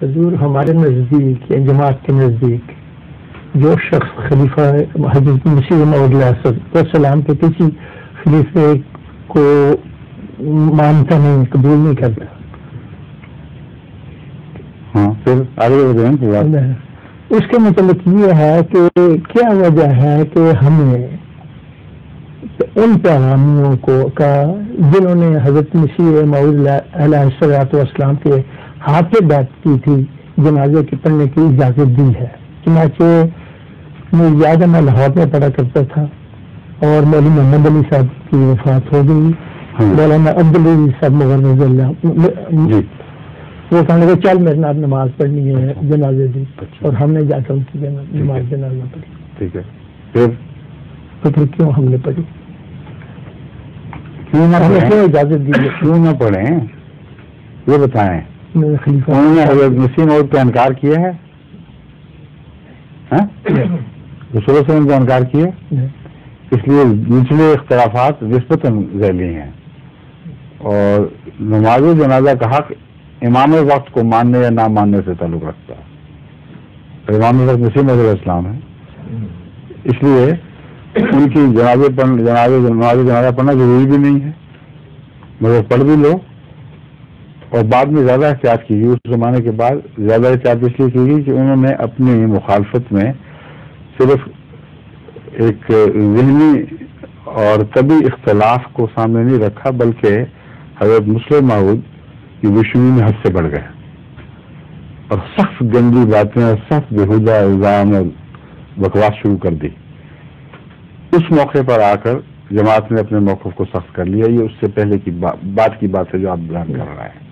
حضور ہمارے نزدیک یا جماعت کے نزدیک جو شخص خلیفہ حضرت مسیح موعود علیہ السلام کے کسی خلیفے کو مانتا نہیں، قبول نہیں کرتا، ہاں پھر آگے اس کے متعلق یہ ہے کہ کیا وجہ ہے کہ ہمیں ان پیغامیوں کا جنہوں نے حضرت مسیح موعود علیہ السلام کے ہاتھ پہ بیعت کی تھی جنازے کے پڑھنے کی اجازت دی ہے؟ چنانچہ مجھے یاد ہے میں لاہور میں پڑھا کرتا تھا اور مولوی محمد علی صاحب کی وفات ہو گئی، مولانا عبدالعزیز صاحب مغرب رضی اللہ وہ کہنے لگے چل میرے نام نماز پڑھنی ہے جنازے کی، اور ہم نے جا کر ان کی نماز جنازہ پڑھی. ٹھیک ہے، پھر کیوں ہم نے پڑھی؟ کیوں نہ کیوں اجازت دی؟ کیوں نہ پڑھیں یہ بتائیں. خلیفہ انہوں نے حضرت مسیح موعود کا انکار کیا ہے؟ رسول اللہ وسلم کا انکار کیا؟ اس لیے نچلے اختلافات نسبتاً ذیلی ہیں، اور نماز جنازہ کا حق امام وقت کو ماننے یا نہ ماننے سے تعلق رکھتا ہے. امام وقت مسیح موعود علیہ السلام ہے، اس لیے ان کی جنازہ پڑھنا ضروری بھی نہیں ہے، مگر پڑھ بھی لو. اور بعد میں زیادہ احتیاط کی گئی، اس زمانے کے بعد زیادہ احتیاط اس لیے کی گئی کہ انہوں نے اپنی مخالفت میں صرف ایک ذہنی اور طبی اختلاف کو سامنے نہیں رکھا، بلکہ حضرت مسلم موعود کی دشمنی میں حد سے بڑھ گئے اور سخت گندی باتیں اور سخت بےہودہ الزام اور بکواس شروع کر دی. اس موقع پر آ کر جماعت نے اپنے موقف کو سخت کر لیا. یہ اس سے پہلے کی بات ہے جو آپ بیان کر رہے ہیں.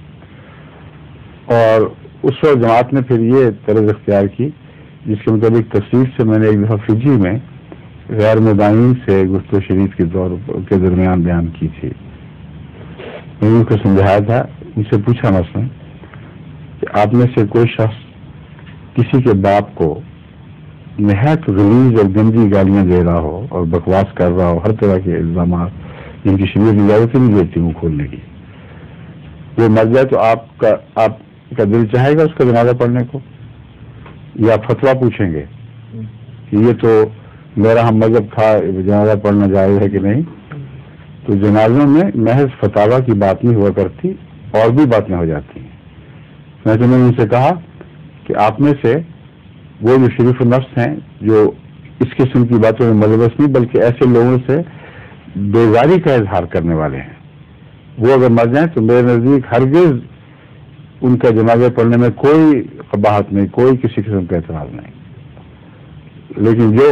اور اس وقت جماعت نے پھر یہ طرز اختیار کی جس کے مطابق تفصیل سے میں نے ایک دفعہ فجی میں غیر مدعین سے گفتگو شریف کے دور کے درمیان بیان کی تھی. میں نے ان کو سمجھایا تھا، ان سے پوچھا مثلا کہ آپ میں سے کوئی شخص کسی کے باپ کو نہایت غلیظ اور گندی گالیاں دے رہا ہو اور بکواس کر رہا ہو، ہر طرح کے الزامات جن کی شریعت اجازت نہیں دیتی ہوں کھولنے کی، وہ مر جائے تو آپ کا دل چاہے گا اس کا جنازہ پڑھنے کو، یا فتویٰ پوچھیں گے کہ یہ تو میرا ہم مذہب تھا جنازہ پڑھنا جائز ہے کہ نہیں؟ تو جنازوں میں محض فتاویٰ کی بات نہیں ہوا کرتی، اور بھی باتیں ہو جاتی ہیں. میں نے ان سے کہا کہ آپ میں سے وہ جو شریف النفس ہیں جو اس قسم کی باتوں میں ملوث نہیں بلکہ ایسے لوگوں سے بیزاری کا اظہار کرنے والے ہیں، وہ اگر مر جائیں تو میرے نزدیک ہرگز ان کا جنازہ پڑھنے میں کوئی قباحت نہیں، کوئی کسی قسم کا اعتراض نہیں. لیکن جو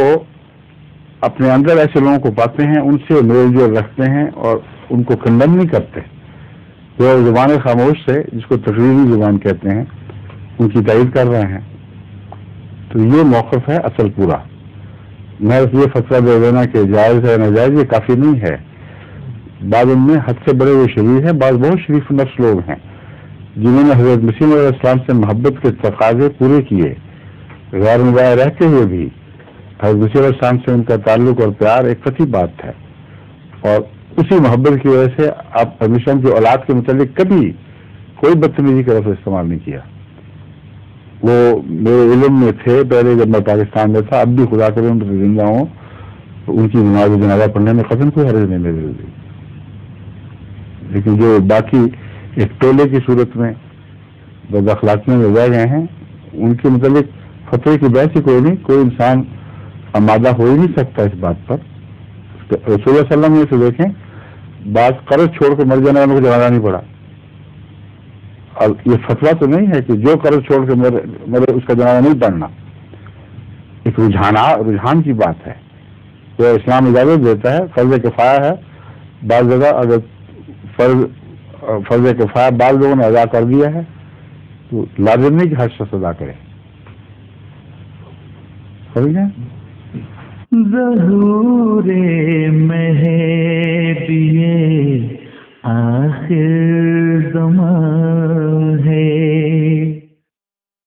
اپنے اندر ایسے لوگوں کو پاتے ہیں ان سے میل جول رکھتے ہیں اور ان کو کنڈم نہیں کرتے، جو زبان خاموش سے جس کو تقریری زبان کہتے ہیں ان کی تائید کر رہے ہیں، تو یہ موقف ہے اصل پورا. میں یہ فتویٰ دے دینا کہ جائز ہے ناجائز یہ کافی نہیں ہے. بعض ان میں حد سے بڑے وہ شریر ہیں، بعض بہت شریف نفس لوگ ہیں جنہوں نے حضرت مسیح علیہ السلام سے محبت کے تقاضے پورے کیے، غیر مباح رہتے ہوئے بھی حضرت مسیح علیہ السلام سے ان کا تعلق اور پیار ایک قطعی بات ہے، اور اسی محبت کی وجہ سے آپ ہمیشہ کی اولاد کے متعلق کبھی کوئی بدتمیزی کا لفظ استعمال نہیں کیا. وہ میرے علم میں تھے پہلے جب میں پاکستان میں تھا، اب بھی خدا کرے ان پر زندہ ہوں تو ان کی نماز جنازہ پڑھنے میں قدم کوئی حرج نہیں میرے دی. لیکن جو باقی ایک ٹولے کی صورت میں بد اخلاقیوں میں رہ گئے ہیں ان کے متعلق فتوے کی بحث ہی کوئی نہیں، کوئی انسان آمادہ ہو ہی نہیں سکتا اس بات پر. رسول اللہ صلی اللہ علیہ وسلم سے دیکھیں، بعض قرض چھوڑ کے مر جانے والوں کو جنازہ نہیں پڑا. اور یہ فتویٰ تو نہیں ہے کہ جو قرض چھوڑ کے میرے اس کا جنازہ نہیں پڑھنا، ایک رجحان کی بات ہے جو اسلام اجازت دیتا ہے. فرض کفایہ ہے، بعض جگہ اگر فرض کفایہ بعض لوگوں نے ادا کر دیا ہے تو لازم نہیں کہ ہر شخص ادا کرے. ظہور مہدی آخر